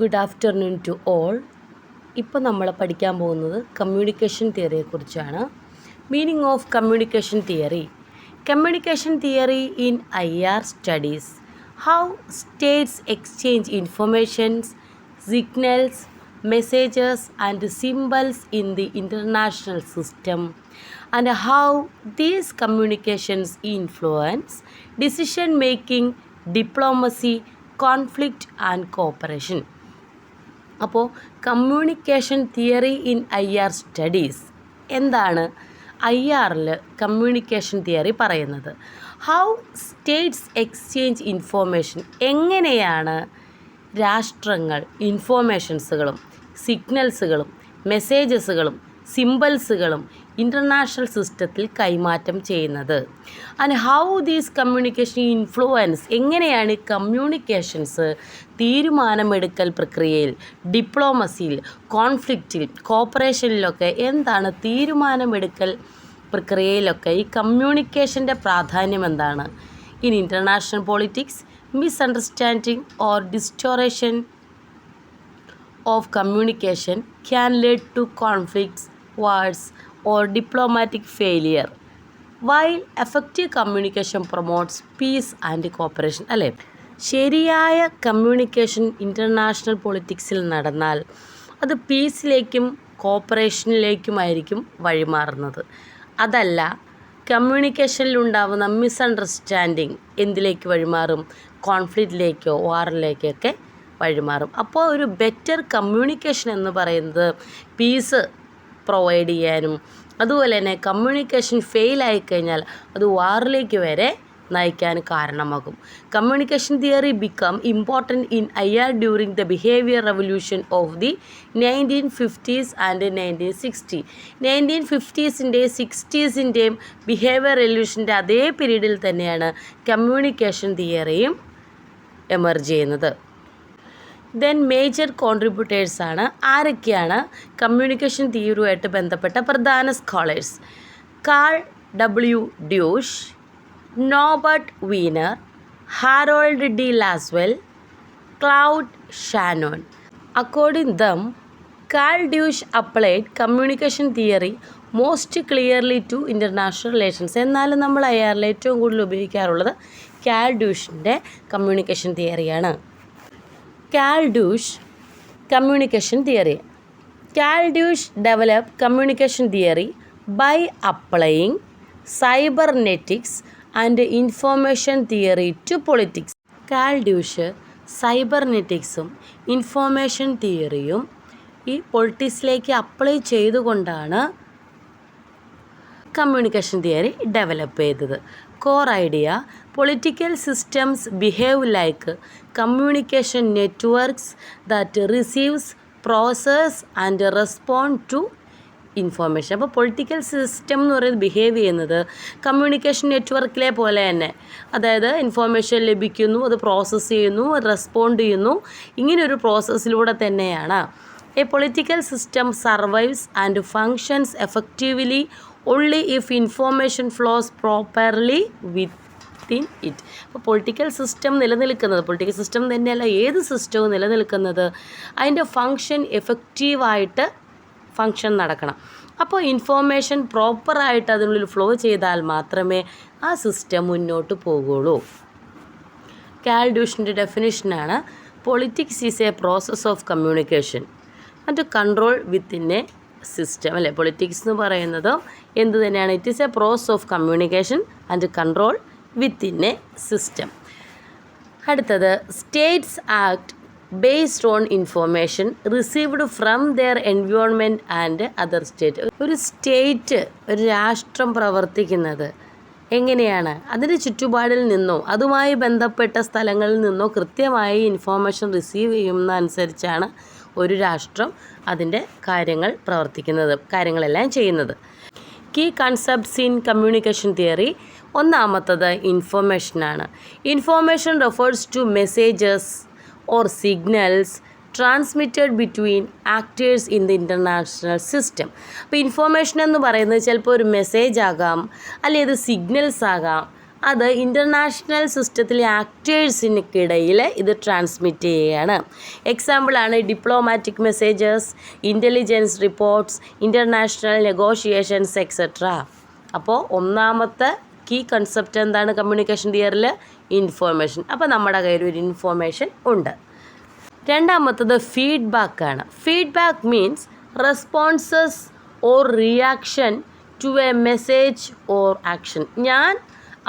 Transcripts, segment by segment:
Good afternoon to all. ഇപ്പോൾ നമ്മൾ പഠിക്കാൻ പോകുന്നത് കമ്മ്യൂണിക്കേഷൻ തിയറിയെക്കുറിച്ചാണ്. Meaning of communication theory. Communication theory in IR studies how states exchange informations, signals, messages and symbols in the international system and how these communications influence decision making, diplomacy, conflict and cooperation. അപ്പോൾ communication theory in IR studies എന്താണ് IRൽ communication theory പറയുന്നത്? How states exchange information, എങ്ങനെയാണ് രാഷ്ട്രങ്ങൾ ഇൻഫോർമേഷൻസുകളും സിഗ്നൽസുകളും മെസ്സേജസുകളും സിംബൽസുകളും international സിസ്റ്റത്തിൽ കൈമാറ്റം ചെയ്യുന്നത്. And how these communication influence, എങ്ങനെയാണ് കമ്മ്യൂണിക്കേഷൻസ് തീരുമാനമെടുക്കൽ പ്രക്രിയയിൽ, ഡിപ്ലോമസിയിൽ, കോൺഫ്ലിക്റ്റിൽ, കോപ്പറേഷനിലൊക്കെ എന്താണ് തീരുമാനമെടുക്കൽ പ്രക്രിയയിലൊക്കെ ഈ കമ്മ്യൂണിക്കേഷൻ്റെ പ്രാധാന്യം എന്താണ്? In international politics, misunderstanding or distortion of communication can lead to conflicts, wars or diplomatic failure, while effective communication promotes peace and cooperation. അല്ലേ, ശരിയായ കമ്മ്യൂണിക്കേഷൻ ഇൻ്റർനാഷണൽ പൊളിറ്റിക്സിൽ നടന്നാൽ അത് പീസിലേക്കും കോപ്പറേഷനിലേക്കുമായിരിക്കും വഴിമാറുന്നത്. അതല്ല, കമ്മ്യൂണിക്കേഷനിലുണ്ടാവുന്ന മിസ്അണ്ടർസ്റ്റാൻഡിങ് എന്തിലേക്ക് വഴിമാറും? കോൺഫ്ലിക്റ്റിലേക്കോ വാറിലേക്കൊക്കെ വഴിമാറും. അപ്പോൾ ഒരു ബെറ്റർ കമ്മ്യൂണിക്കേഷൻ എന്ന് പറയുന്നത് പീസ് പ്രൊവൈഡ് ചെയ്യാനും, അതുപോലെ തന്നെ കമ്മ്യൂണിക്കേഷൻ ഫെയിലായിക്കഴിഞ്ഞാൽ അത് വാറിലേക്ക് വരെ നയിക്കാൻ കാരണമാകും. Communication theory become important in IR during the behaviour revolution of the 1950s and 1960. 1950s-ൻ്റെയും 60s-ൻ്റെയും ബിഹേവിയർ റെവല്യൂഷൻ്റെ അതേ പീരീഡിൽ തന്നെയാണ് കമ്മ്യൂണിക്കേഷൻ തിയറിയും എമർജ് ചെയ്യുന്നത്. ദെൻ മേജർ കോൺട്രിബ്യൂട്ടേഴ്സ് ആണ് ആരൊക്കെയാണ് കമ്മ്യൂണിക്കേഷൻ തിയറിയുമായിട്ട് ബന്ധപ്പെട്ട പ്രധാന scholars? Karl W. Deutsch, Norbert Wiener, Harold D. Lasswell, Claude Shannon. According them, Karl Deutsch applied communication theory most clearly to international relations. എന്നാലും നമ്മൾ IRൽ ഏറ്റവും കൂടുതൽ ഉപയോഗിക്കാറുള്ളത് Karl ഡ്യൂഷിൻ്റെ communication തിയറിയാണ്. Cal Douche communication theory. Cal Douche developed communication theory by applying cybernetics and information theory to politics. Cal Douche സൈബർനെറ്റിക്സും information തിയറിയും ഈ പൊളിറ്റിക്സിലേക്ക് അപ്ലൈ ചെയ്തുകൊണ്ടാണ് കമ്മ്യൂണിക്കേഷൻ തിയറി ഡെവലപ്പ് ചെയ്തത്. Core idea: political systems behave like communication networks that receives, process and respond to information. അപ്പോൾ political system എന്ന് പറയുന്നത് behave ചെയ്യുന്നത് കമ്മ്യൂണിക്കേഷൻ നെറ്റ്വർക്കിലെ പോലെ തന്നെ. അതായത് ഇൻഫോർമേഷൻ ലഭിക്കുന്നു, അത് പ്രോസസ്സ് ചെയ്യുന്നു, റെസ്പോണ്ട് ചെയ്യുന്നു. ഇങ്ങനൊരു പ്രോസസ്സിലൂടെ തന്നെയാണ്. A political system survives and functions effectively only if information flows properly within it. അപ്പോൾ പൊളിറ്റിക്കൽ സിസ്റ്റം നിലനിൽക്കുന്നത്, പൊളിറ്റിക്കൽ സിസ്റ്റം തന്നെയല്ല ഏത് സിസ്റ്റവും നിലനിൽക്കുന്നത്, അതിൻ്റെ ഫങ്ഷൻ എഫക്റ്റീവായിട്ട് ഫങ്ഷൻ നടക്കണം. അപ്പോൾ ഇൻഫോർമേഷൻ പ്രോപ്പറായിട്ട് അതിനുള്ളിൽ ഫ്ലോ ചെയ്താൽ മാത്രമേ ആ സിസ്റ്റം മുന്നോട്ട് പോകുള്ളൂ. കാൾ ഡ്യൂഷിൻ്റെ ഡെഫിനിഷനാണ് politics is a process of communication and control within a system. അല്ലേ, പൊളിറ്റിക്സ് എന്ന് പറയുന്നത് എന്ത് തന്നെയാണ്? It is a process of communication and control within a system. അടുത്തത്, states act based on information received from their environment and other state. ഒരു state, ഒരു രാഷ്ട്രം പ്രവർത്തിക്കുന്നത് എങ്ങനെയാണ്? അതിൻ്റെ ചുറ്റുപാടിൽ നിന്നോ അതുമായി ബന്ധപ്പെട്ട സ്ഥലങ്ങളിൽ നിന്നോ കൃത്യമായി ഇൻഫോർമേഷൻ റിസീവ് ചെയ്യുന്നതനുസരിച്ചാണ് ഒരു രാഷ്ട്രം അതിൻ്റെ കാര്യങ്ങളെല്ലാം ചെയ്യുന്നത്. Key concepts in communication theory. ഒന്നാമത്തത് ഇൻഫോർമേഷനാണ്. Information refers to messages or signals transmitted between actors in the international system. അപ്പോൾ ഇൻഫോർമേഷൻ എന്ന് പറയുന്നത് ചിലപ്പോൾ ഒരു മെസ്സേജ് ആകാം, അല്ലെങ്കിൽ അത് സിഗ്നൽസ് ആകാം, അത് ഇൻ്റർനാഷണൽ സിസ്റ്റത്തിലെ ആക്ടേഴ്സിനിടയിൽ ഇത് ട്രാൻസ്മിറ്റ് ചെയ്യുകയാണ്. എക്സാമ്പിളാണ് diplomatic messages, intelligence reports, international negotiations etcetera. അപ്പോൾ ഒന്നാമത്തെ കീ കൺസെപ്റ്റ് എന്താണ് കമ്മ്യൂണിക്കേഷൻ തിയറിയിൽ? ഇൻഫോർമേഷൻ. അപ്പോൾ നമ്മുടെ കയ്യിൽ ഒരു ഇൻഫോർമേഷൻ ഉണ്ട്. രണ്ടാമത്തത് ഫീഡ്ബാക്കാണ്. Feedback means responses or reaction to a message or action. ഞാൻ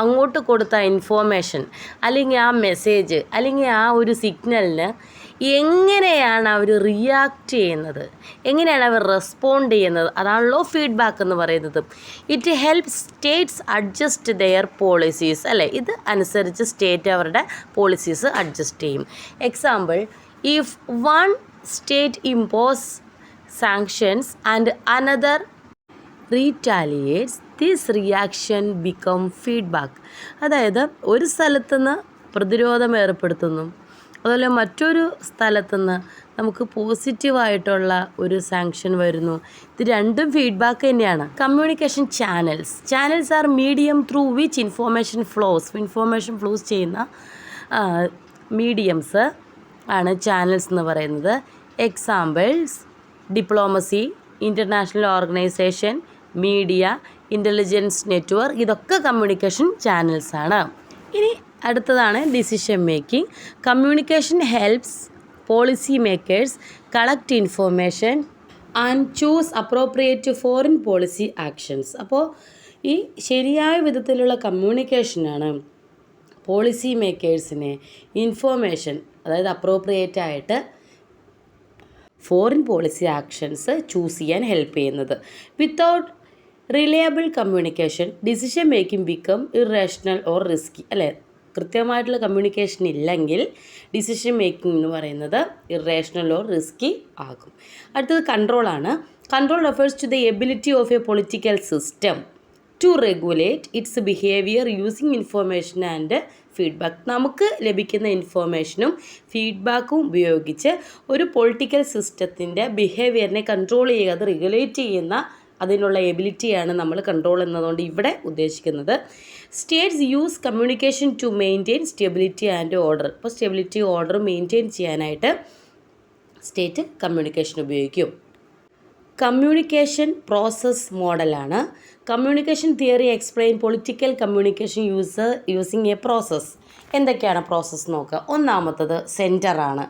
അങ്ങോട്ട് കൊടുത്ത ഇൻഫോർമേഷൻ അല്ലെങ്കിൽ ആ മെസ്സേജ് അല്ലെങ്കിൽ ആ ഒരു സിഗ്നലിന് എങ്ങനെയാണ് അവർ റിയാക്ട് ചെയ്യുന്നത്, എങ്ങനെയാണ് അവർ റെസ്പോണ്ട് ചെയ്യുന്നത്, അതാണല്ലോ ഫീഡ്ബാക്ക് എന്ന് പറയുന്നത്. It helps states adjust their policies, അല്ലേ? ഇത് അനുസരിച്ച് സ്റ്റേറ്റ് അവരുടെ പോളിസീസ് അഡ്ജസ്റ്റ് ചെയ്യും. Example, if one state impose sanctions and another retaliates, this reaction become feedback. അതായത് ഒരു സ്ഥലത്തുനിന്ന് പ്രതിരോധം ഏർപ്പെടുത്തുന്നു, അതുപോലെ മറ്റൊരു സ്ഥലത്തുനിന്ന് നമുക്ക് പോസിറ്റീവായിട്ടുള്ള ഒരു സാങ്ഷൻ വരുന്നു. ഇത് രണ്ടും ഫീഡ്ബാക്ക് തന്നെയാണ്. Communication channels are medium through which information flows ചെയ്യുന്ന മീഡിയംസ് ആണ് ചാനൽസ് എന്ന് പറയുന്നത്. Examples diplomacy, international organisation, media, intelligence network, ഇതൊക്കെ കമ്മ്യൂണിക്കേഷൻ ചാനൽസാണ്. ഇനി അടുത്തതാണ് decision making. Communication helps policy makers collect information and choose appropriate foreign policy actions. അപ്പോൾ ഈ ശരിയായ വിധത്തിലുള്ള കമ്മ്യൂണിക്കേഷനാണ് പോളിസി മേക്കേഴ്സിനെ ഇൻഫോർമേഷൻ, അതായത് അപ്രോപ്രിയേറ്റ് ആയിട്ട് ഫോറിൻ പോളിസി ആക്ഷൻസ് ചൂസ് ചെയ്യാൻ ഹെൽപ്പ് ചെയ്യുന്നത്. Without reliable communication decision making become irrational or risky, അല്ലേ? കൃത്യമായിട്ടുള്ള കമ്മ്യൂണിക്കേഷൻ ഇല്ലെങ്കിൽ ഡിസിഷൻ മേക്കിംഗ് എന്ന് പറയുന്നത് ഇറേഷണൽ ഓർ റിസ്കി ആകും. അടുത്തത് കൺട്രോളാണ്. Control refers to the ability of a political system to regulate its behaviour using information and feedback. നമുക്ക് ലഭിക്കുന്ന ഇൻഫോർമേഷനും ഫീഡ്ബാക്കും ഉപയോഗിച്ച് ഒരു പൊളിറ്റിക്കൽ സിസ്റ്റത്തിൻ്റെ ബിഹേവിയറിനെ കൺട്രോൾ ചെയ്യുക, അത് റെഗുലേറ്റ് ചെയ്യുന്ന അതിനുള്ള എബിലിറ്റിയാണ് നമ്മൾ കൺട്രോൾ എന്നതുകൊണ്ട് ഇവിടെ ഉദ്ദേശിക്കുന്നത്. States use communication to maintain stability and order. ഇപ്പോൾ സ്റ്റെബിലിറ്റി ഓർഡർ മെയിൻറ്റെയിൻ ചെയ്യാനായിട്ട് സ്റ്റേറ്റ് കമ്മ്യൂണിക്കേഷൻ ഉപയോഗിക്കും. കമ്മ്യൂണിക്കേഷൻ പ്രോസസ് മോഡലാണ്. Communication theory explain political communication using a process. എന്തൊക്കെയാണ് പ്രോസസ്സ് നോക്കുക. ഒന്നാമത്തത് സെൻറ്ററാണ്.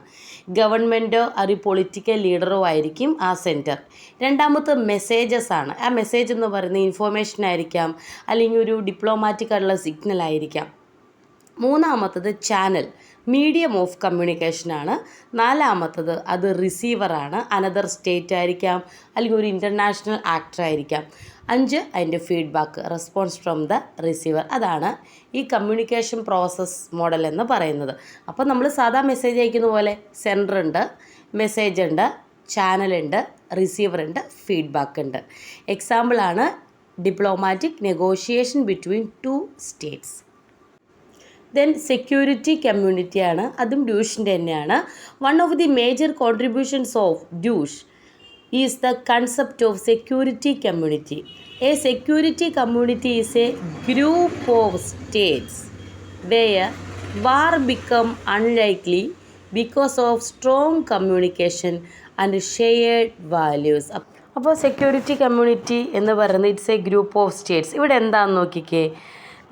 ഗവൺമെൻറ്റോ ഒരു പൊളിറ്റിക്കൽ ലീഡറോ ആയിരിക്കും ആ സെൻറ്റർ. രണ്ടാമത്തെ മെസ്സേജസ് ആണ്. ആ മെസ്സേജ് എന്ന് പറയുന്നത് ഇൻഫോർമേഷൻ ആയിരിക്കാം, അല്ലെങ്കിൽ ഒരു ഡിപ്ലോമാറ്റിക് ആയിട്ടുള്ള സിഗ്നൽ ആയിരിക്കാം. മൂന്നാമത്തത് ചാനൽ, മീഡിയം ഓഫ് കമ്മ്യൂണിക്കേഷനാണ്. നാലാമത്തത് അത് റിസീവറാണ്, അനദർ സ്റ്റേറ്റ് ആയിരിക്കാം, അല്ലെങ്കിൽ ഒരു ഇൻ്റർനാഷണൽ ആക്ടർ ആയിരിക്കാം. 5 അതിൻ്റെ feedback, response from the receiver. അതാണ് ഈ കമ്മ്യൂണിക്കേഷൻ പ്രോസസ് മോഡൽ എന്ന് പറയുന്നത്. അപ്പോൾ നമ്മൾ സാധാ മെസ്സേജ് അയക്കുന്ന പോലെ സെൻഡർ ഉണ്ട്, മെസ്സേജ് ഉണ്ട്, ചാനലുണ്ട്, റിസീവർ ഉണ്ട്, ഫീഡ്ബാക്ക് ഉണ്ട്. എക്സാമ്പിളാണ് diplomatic negotiation between 2 states. Then security കമ്മ്യൂണിറ്റിയാണ്, അതും ഡ്യൂഷിൻ്റെ തന്നെയാണ്. One of the major contributions of Deutsch is the concept of security community. A security community is a group of states where war become unlikely because of strong communication and shared values. അപ്പോൾ security community എന്ന് പറയുന്നത് it's a group of states. ഇവിടെ എന്താണെന്ന് നോക്കിക്കേ.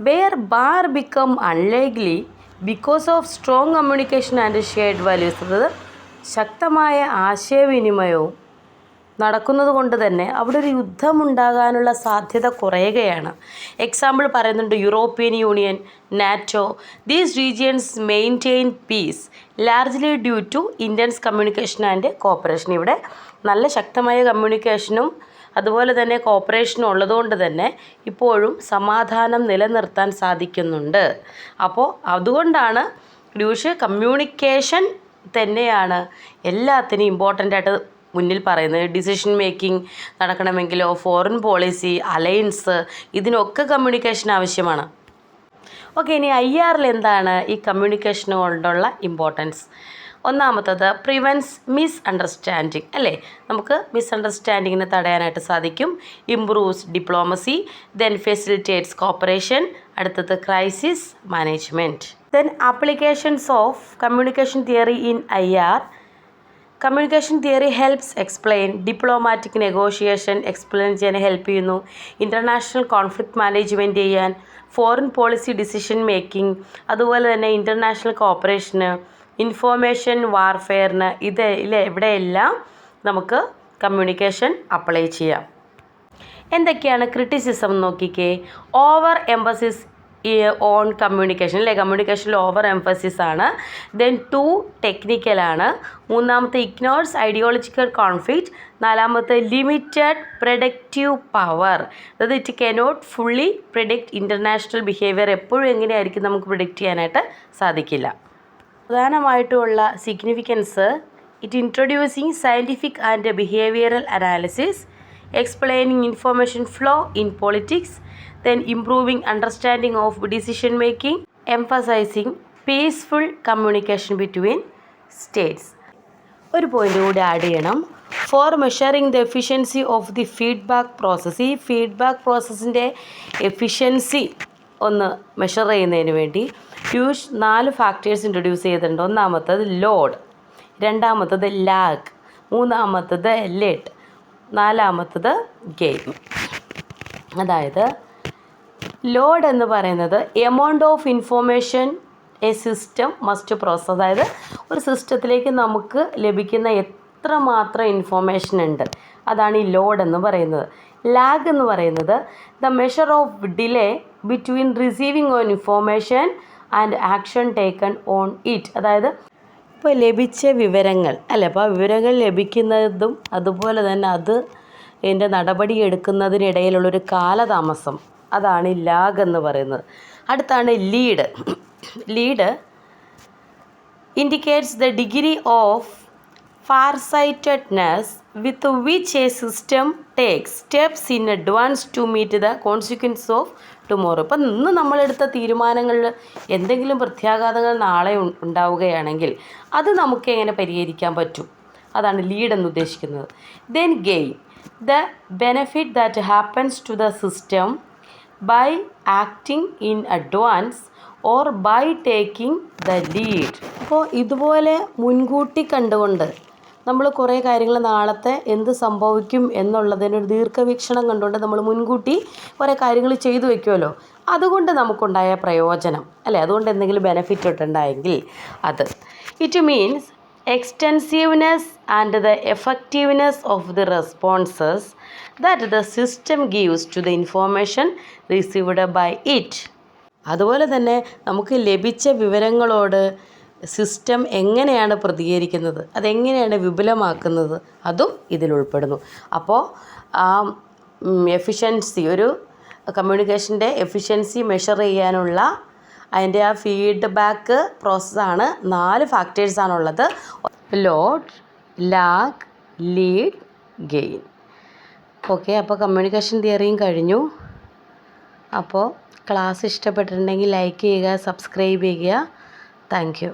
Where war become unlikely because of strong communication and shared values. അതായത് ശക്തമായ ആശയവിനിമയവും നടക്കുന്നത് കൊണ്ട് തന്നെ അവിടെ ഒരു യുദ്ധമുണ്ടാകാനുള്ള സാധ്യത കുറയുകയാണ്. എക്സാമ്പിൾ പറയുന്നുണ്ട് European Union, NATO. These regions maintain peace largely due to intense communication and cooperation. ഇവിടെ നല്ല ശക്തമായ കമ്മ്യൂണിക്കേഷനും അതുപോലെ തന്നെ കോപ്പറേഷനും ഉള്ളതുകൊണ്ട് തന്നെ ഇപ്പോഴും സമാധാനം നിലനിർത്താൻ സാധിക്കുന്നുണ്ട്. അപ്പോൾ അതുകൊണ്ടാണ് ഡ്യൂഷ് കമ്മ്യൂണിക്കേഷൻ തന്നെയാണ് എല്ലാത്തിനും ഇമ്പോർട്ടൻ്റ് ആയിട്ട് മുന്നിൽ പറയുന്നത്. ഡിസിഷൻ മേക്കിംഗ് നടക്കണമെങ്കിലോ ഫോറിൻ പോളിസി, അലയൻസ്, ഇതിനൊക്കെ കമ്മ്യൂണിക്കേഷൻ ആവശ്യമാണ്. ഓക്കെ, ഇനി IRൽ എന്താണ് ഈ കമ്മ്യൂണിക്കേഷൻ കൊണ്ടുള്ള ഇമ്പോർട്ടൻസ്? ഒന്നാമത്തത് പ്രിവെൻസ് മിസ്അണ്ടർസ്റ്റാൻഡിങ് അല്ലേ, നമുക്ക് മിസ്അണ്ടർസ്റ്റാൻഡിങ്ങിനെ തടയാനായിട്ട് സാധിക്കും. Improves diplomacy, then facilitates cooperation, അടുത്തത് crisis management. Then applications of communication theory in IR. Communication theory helps explain diplomatic negotiation explain ചെയ്യാൻ ഹെൽപ്പ് ചെയ്യുന്നു, ഇൻ്റർനാഷണൽ കോൺഫ്ലിക്റ്റ് മാനേജ്മെൻറ്റ് ചെയ്യാൻ, ഫോറിൻ പോളിസി ഡിസിഷൻ മേക്കിംഗ്, അതുപോലെ തന്നെ ഇൻ്റർനാഷണൽ കോപ്പറേഷന്, ഇൻഫോർമേഷൻ വാർഫെയറിന്, ഇവിടെയെല്ലാം നമുക്ക് communication apply ചെയ്യാം. എന്തൊക്കെയാണ് ക്രിറ്റിസിസം നോക്കിക്കേ. ഓവർ എംഫസിസ് ഓൺ കമ്മ്യൂണിക്കേഷൻ അല്ലേ, കമ്മ്യൂണിക്കേഷനിൽ ഓവർ എംഫസിസ് ആണ്. ദെൻ ടു ടെക്നിക്കലാണ്. മൂന്നാമത്തെ ഇഗ്നോർസ് ഐഡിയോളജിക്കൽ കോൺഫ്ലിക്റ്റ്. നാലാമത്തെ ലിമിറ്റഡ് പ്രൊഡക്റ്റീവ് പവർ, അതായത് it cannot fully predict international behaviour. എപ്പോഴും എങ്ങനെയായിരിക്കും നമുക്ക് പ്രിഡിക്റ്റ് ചെയ്യാനായിട്ട് സാധിക്കില്ല. പ്രധാനമായിട്ടുള്ള significance, it introducing scientific and behavioural analysis, explaining information flow in politics, then improving understanding of decision making, emphasizing peaceful communication between states. ഒരു point കൂടി add ചെയ്യണം, for measuring the efficiency of the feedback process. ഈ feedback പ്രോസസ്സിൻ്റെ efficiency ഒന്ന് measure ചെയ്യുന്നതിന് വേണ്ടി 4 factors introduce ചെയ്തിട്ടുണ്ട്. ഒന്നാമത്തത് load, രണ്ടാമത്തത് ലാഗ്, മൂന്നാമത്തത് ലെറ്റ്, നാലാമത്തത് ഗെയിൻ. അതായത് ലോഡ് എന്ന് പറയുന്നത് amount of information A system must process, അതായത് ഒരു സിസ്റ്റത്തിലേക്ക് നമുക്ക് ലഭിക്കുന്ന എത്രമാത്രം ഇൻഫോർമേഷൻ ഉണ്ട്, അതാണ് ഈ ലോഡ് എന്ന് പറയുന്നത്. ലാഗ് എന്ന് പറയുന്നത് the measure of delay between receiving on information and action taken on it. അതായത് ഇപ്പോൾ ലഭിച്ച വിവരങ്ങൾ അല്ലേ, അപ്പോൾ ആ വിവരങ്ങൾ ലഭിക്കുന്നതും അതുപോലെ തന്നെ അതിൻ്റെ നടപടി എടുക്കുന്നതിനിടയിലുള്ളൊരു കാലതാമസം, അതാണ് ലാഗ് എന്ന് പറയുന്നത്. അടുത്താണ് lead. Lead indicates the degree of farsightedness with which a system takes steps in advance to meet the consequence of tomorrow. ഇപ്പം ഇന്ന് നമ്മളെടുത്ത തീരുമാനങ്ങളിൽ എന്തെങ്കിലും പ്രത്യാഘാതങ്ങൾ നാളെ ഉണ്ടാവുകയാണെങ്കിൽ അത് നമുക്ക് എങ്ങനെ പരിഹരിക്കാൻ പറ്റും, അതാണ് ലീഡ് എന്ന് ഉദ്ദേശിക്കുന്നത്. Then gain the benefit that happens to the system by acting in advance or by taking the lead. അപ്പോൾ ഇതുപോലെ മുൻകൂട്ടി കണ്ടുകൊണ്ട് നമ്മൾ കുറേ കാര്യങ്ങൾ നാളത്തെ എന്ത് സംഭവിക്കും എന്നുള്ളതിനൊരു ദീർഘവീക്ഷണം കണ്ടുകൊണ്ട് നമ്മൾ മുൻകൂട്ടി കുറേ കാര്യങ്ങൾ ചെയ്തു വയ്ക്കുമല്ലോ, അതുകൊണ്ട് നമുക്കുണ്ടായ പ്രയോജനം അല്ലേ, അതുകൊണ്ട് എന്തെങ്കിലും ബെനഫിറ്റ് ഉണ്ടായെങ്കിൽ അത്. It means extensiveness and the effectiveness of the responses that the system gives to the information received by it. അതുപോലെ തന്നെ നമുക്ക് ലഭിച്ച വിവരങ്ങളോട് സിസ്റ്റം എങ്ങനെയാണ് പ്രതികരിക്കുന്നത്, അതെങ്ങനെയാണ് വിപുലമാക്കുന്നത്, അതും ഇതിലുൾപ്പെടുന്നു. അപ്പോൾ എഫിഷ്യൻസി, ഒരു കമ്മ്യൂണിക്കേഷൻ്റെ എഫിഷ്യൻസി മെഷർ ചെയ്യാനുള്ള അതിൻ്റെ ആ ഫീഡ്ബാക്ക് പ്രോസസ്സാണ് 4 ഫാക്ടേഴ്സാണുള്ളത്. Load, lag, lead, gain. Okay, അപ്പോൾ കമ്മ്യൂണിക്കേഷൻ തിയറിയും കഴിഞ്ഞു. അപ്പോൾ ക്ലാസ് ഇഷ്ടപ്പെട്ടിട്ടുണ്ടെങ്കിൽ ലൈക്ക് ചെയ്യുക, സബ്സ്ക്രൈബ് ചെയ്യുക. Thank U.